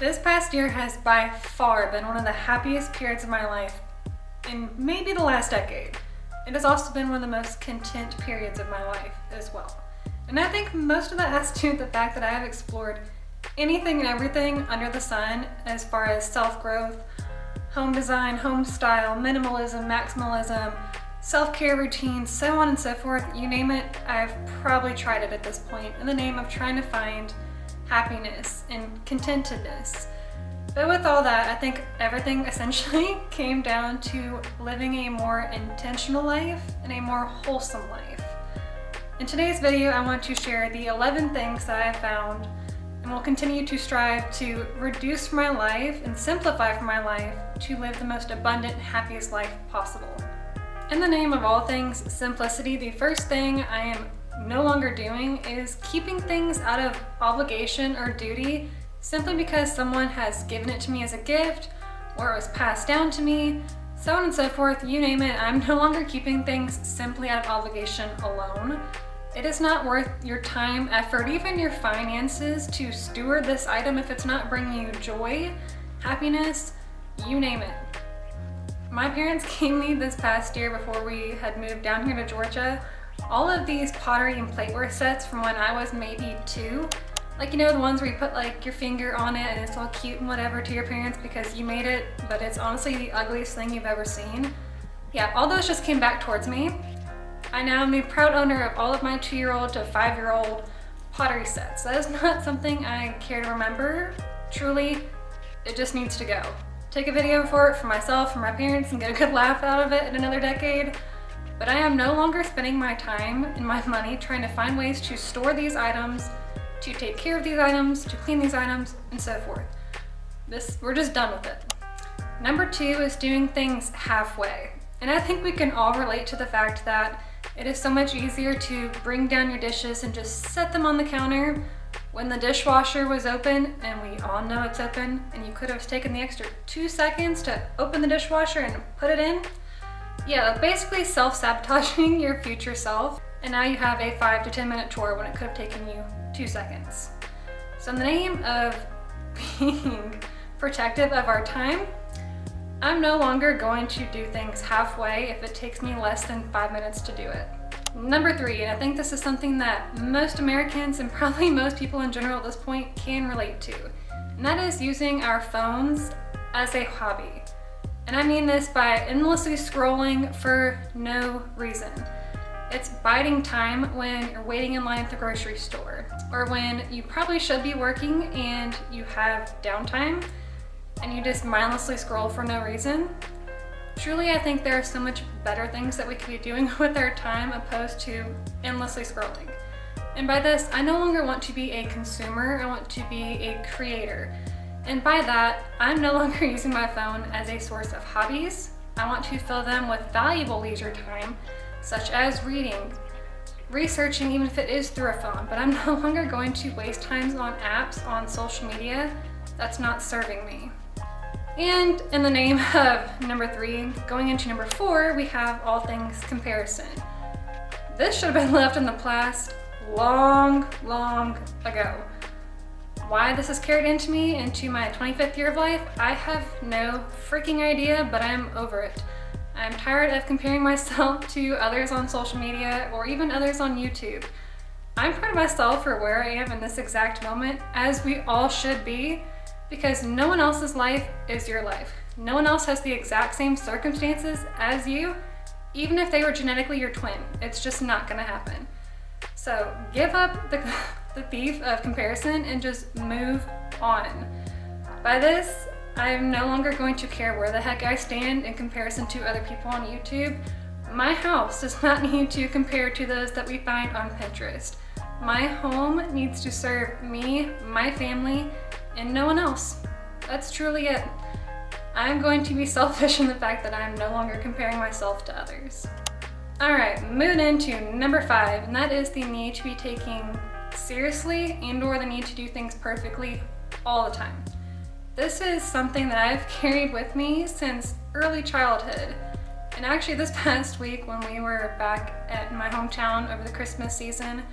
This past year has by far been one of the happiest periods of my life in maybe the last decade. It has also been one of the most content periods of my life as well. And I think most of that has to do with the fact that I have explored anything and everything under the sun as far as self-growth, home design, home style, minimalism, maximalism, self-care routines, so on and so forth. You name it, I've probably tried it at this point in the name of trying to find happiness and contentedness. But with all that, I think everything essentially came down to living a more intentional life and a more wholesome life. In today's video, I want to share the 11 things that I have found and will continue to strive to reduce for my life and simplify for my life to live the most abundant, happiest life possible. In the name of all things simplicity, the first thing I am no longer doing is keeping things out of obligation or duty simply because someone has given it to me as a gift or it was passed down to me, so on and so forth, you name it. I'm no longer keeping things simply out of obligation alone. It is not worth your time, effort, even your finances to steward this item if it's not bringing you joy, happiness, you name it. My parents gave me this past year before we had moved down here to Georgia all of these pottery and plateware sets from when I was maybe 2. Like, you know, the ones where you put like your finger on it and it's all cute and whatever to your parents because you made it, but it's honestly the ugliest thing you've ever seen. Yeah, all those just came back towards me. I now am the proud owner of all of my 2-year-old to 5-year-old pottery sets. That is not something I care to remember. Truly, it just needs to go. Take a video for it for myself, for my parents, and get a good laugh out of it in another decade. But I am no longer spending my time and my money trying to find ways to store these items, to take care of these items, to clean these items, and so forth. We're just done with it. Number 2 is doing things halfway. And I think we can all relate to the fact that it is so much easier to bring down your dishes and just set them on the counter when the dishwasher was open, and we all know it's open, and you could have taken the extra 2 seconds to open the dishwasher and put it in. Yeah, basically self-sabotaging your future self, and now you have a 5 to 10 minute chore when it could have taken you 2 seconds. So in the name of being protective of our time, I'm no longer going to do things halfway if it takes me less than 5 minutes to do it. Number 3, and I think this is something that most Americans and probably most people in general at this point can relate to, and that is using our phones as a hobby. And I mean this by endlessly scrolling for no reason. It's biding time when you're waiting in line at the grocery store, or when you probably should be working and you have downtime and you just mindlessly scroll for no reason. Truly, I think there are so much better things that we could be doing with our time opposed to endlessly scrolling. And by this, I no longer want to be a consumer, I want to be a creator. And by that, I'm no longer using my phone as a source of hobbies. I want to fill them with valuable leisure time, such as reading, researching, even if it is through a phone, but I'm no longer going to waste time on apps on social media that's not serving me. And in the name of number 3, going into number 4, we have all things comparison. This should have been left in the past long ago. Why this has carried into me into my 25th year of life, I have no freaking idea, but I'm over it. I'm tired of comparing myself to others on social media or even others on YouTube. I'm proud of myself for where I am in this exact moment, as we all should be, because no one else's life is your life. No one else has the exact same circumstances as you, even if they were genetically your twin. It's just not gonna happen. So give up the thief of comparison and just move on. By this, I'm no longer going to care where the heck I stand in comparison to other people on YouTube. My house does not need to compare to those that we find on Pinterest. My home needs to serve me, my family, and no one else. That's truly it. I'm going to be selfish in the fact that I'm no longer comparing myself to others. Alright, moving into number 5, and that is the need to be taken seriously and/or the need to do things perfectly all the time. This is something that I've carried with me since early childhood. And actually this past week when we were back at my hometown over the Christmas season,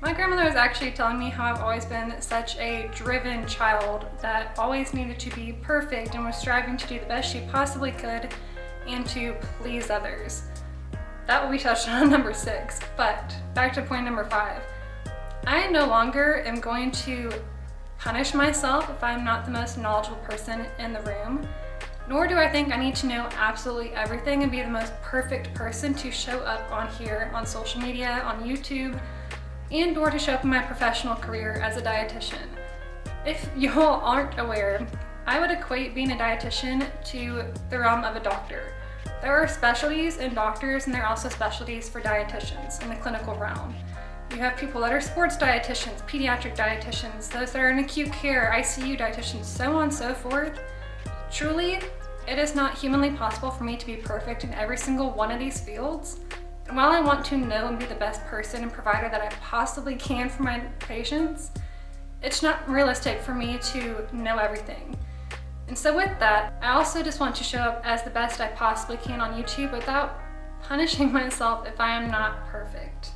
My grandmother was actually telling me how I've always been such a driven child that always needed to be perfect and was striving to do the best she possibly could and to please others. That will be touched on number 6, but back to point number 5. I no longer am going to punish myself if I'm not the most knowledgeable person in the room, nor do I think I need to know absolutely everything and be the most perfect person to show up on here on social media, on YouTube, and or to show up in my professional career as a dietitian. If you all aren't aware, I would equate being a dietitian to the realm of a doctor. There are specialties in doctors and there are also specialties for dietitians in the clinical realm. You have people that are sports dietitians, pediatric dietitians, those that are in acute care, ICU dietitians, so on and so forth. Truly, it is not humanly possible for me to be perfect in every single one of these fields. And while I want to know and be the best person and provider that I possibly can for my patients, it's not realistic for me to know everything. And so with that, I also just want to show up as the best I possibly can on YouTube without punishing myself if I am not perfect.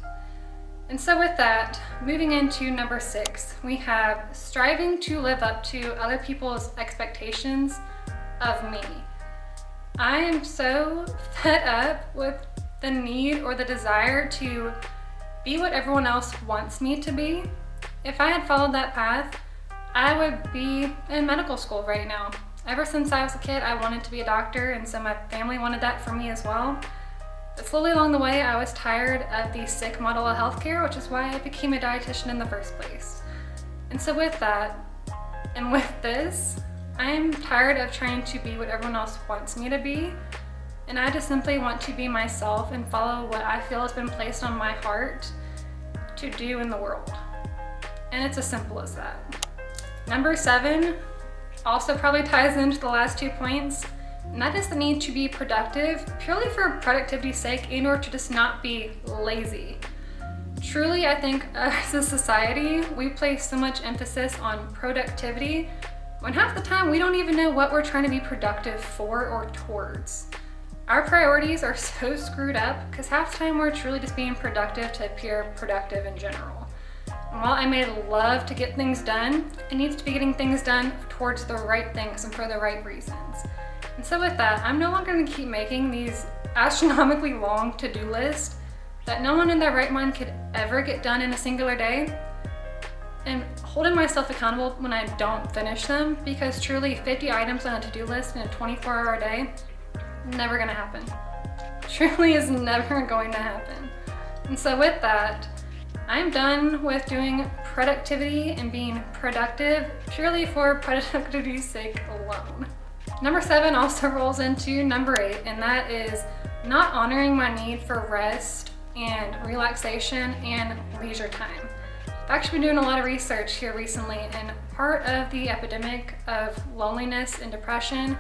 And so with that, moving into number 6, we have striving to live up to other people's expectations of me. I am so fed up with the need or the desire to be what everyone else wants me to be. If I had followed that path, I would be in medical school right now. Ever since I was a kid, I wanted to be a doctor, and so my family wanted that for me as well. But slowly along the way, I was tired of the sick model of healthcare, which is why I became a dietitian in the first place. And so with that, and with this, I am tired of trying to be what everyone else wants me to be, and I just simply want to be myself and follow what I feel has been placed on my heart to do in the world. And it's as simple as that. Number 7 also probably ties into the last 2 points, and that is the need to be productive purely for productivity's sake in order to just not be lazy. Truly, I think as a society, we place so much emphasis on productivity when half the time we don't even know what we're trying to be productive for or towards. Our priorities are so screwed up because half the time we're truly just being productive to appear productive in general. And while I may love to get things done, it needs to be getting things done towards the right things and for the right reasons. And so with that, I'm no longer going to keep making these astronomically long to-do lists that no one in their right mind could ever get done in a singular day, and holding myself accountable when I don't finish them, because truly 50 items on a to-do list in a 24-hour day, never going to happen. Truly is never going to happen. And so with that, I'm done with doing productivity and being productive purely for productivity's sake alone. Number 7 also rolls into number 8, and that is not honoring my need for rest and relaxation and leisure time. I've actually been doing a lot of research here recently, and part of the epidemic of loneliness and depression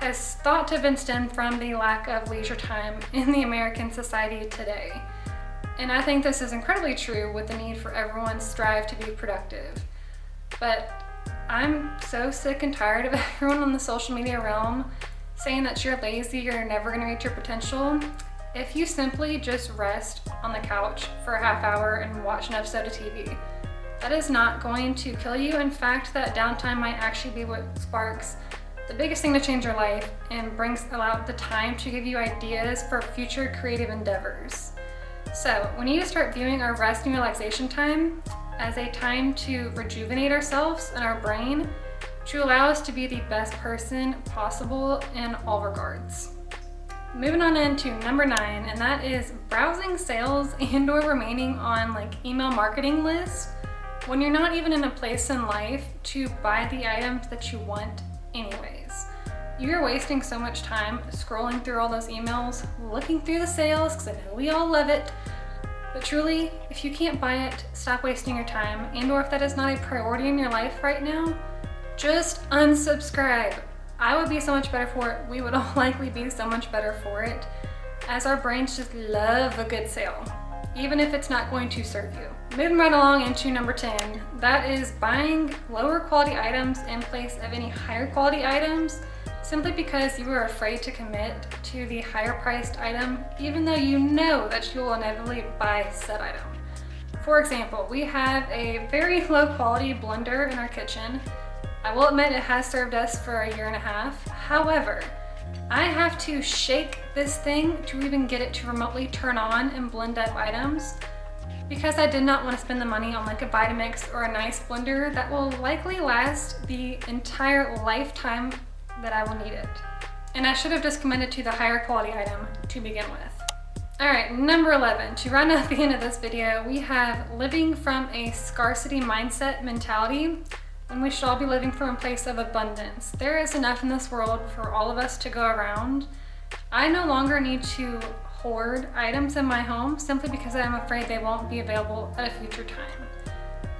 has thought to have been stemmed from the lack of leisure time in the American society today. And I think this is incredibly true with the need for everyone to strive to be productive. But I'm so sick and tired of everyone in the social media realm saying that you're lazy, you're never gonna reach your potential. If you simply just rest on the couch for a half hour and watch an episode of TV, that is not going to kill you. In fact, that downtime might actually be what sparks the biggest thing to change your life and brings about the time to give you ideas for future creative endeavors. So we need to start viewing our rest and relaxation time as a time to rejuvenate ourselves and our brain to allow us to be the best person possible in all regards. Moving on into number 9, and that is browsing sales and or remaining on email marketing lists when you're not even in a place in life to buy the items that you want anyways. You're wasting so much time scrolling through all those emails, looking through the sales, because I know we all love it. But truly, if you can't buy it, stop wasting your time, and or if that is not a priority in your life right now, just unsubscribe. I would be so much better for it. We would all likely be so much better for it, as our brains just love a good sale, even if it's not going to serve you. Moving right along into number 10, that is buying lower quality items in place of any higher quality items, simply because you are afraid to commit to the higher priced item, even though you know that you will inevitably buy said item. For example, we have a very low quality blender in our kitchen. I will admit it has served us for a year and a half. However, I have to shake this thing to even get it to remotely turn on and blend up items, because I did not want to spend the money on like a Vitamix or a nice blender that will likely last the entire lifetime that I will need it. And I should have just committed to the higher quality item to begin with. All right, number 11, to round out the end of this video, we have living from a scarcity mindset mentality, when we should all be living from a place of abundance. There is enough in this world for all of us to go around. I no longer need to hoard items in my home simply because I'm afraid they won't be available at a future time.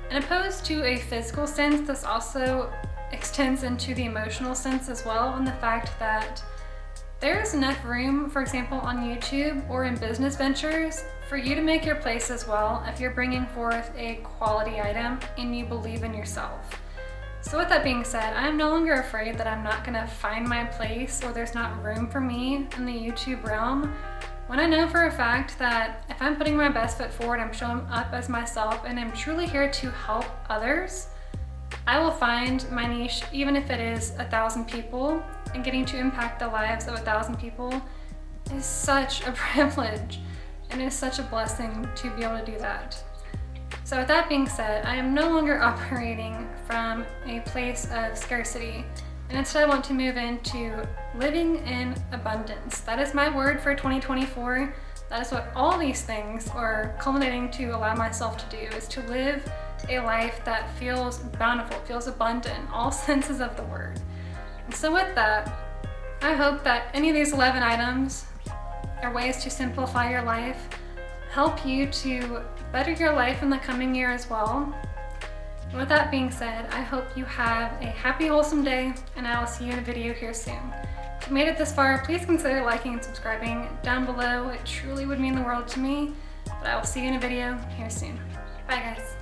And opposed to a physical sense, this also extends into the emotional sense as well, and the fact that there is enough room, for example, on YouTube or in business ventures, for you to make your place as well if you're bringing forth a quality item and you believe in yourself. So with that being said, I am no longer afraid that I'm not gonna find my place or there's not room for me in the YouTube realm, when I know for a fact that if I'm putting my best foot forward, I'm showing up as myself and I'm truly here to help others, I will find my niche, even if it is 1,000 people, and getting to impact the lives of 1,000 people is such a privilege and is such a blessing to be able to do that. So with that being said, I am no longer operating from a place of scarcity, and instead I want to move into living in abundance. That is my word for 2024. That is what all these things are culminating to allow myself to do, is to live a life that feels bountiful, feels abundant, all senses of the word. And so with that, I hope that any of these 11 items are ways to simplify your life, help you to better your life in the coming year as well. And with that being said, I hope you have a happy, wholesome day, and I will see you in a video here soon. If you made it this far, please consider liking and subscribing down below. It truly would mean the world to me, but I will see you in a video here soon. Bye guys.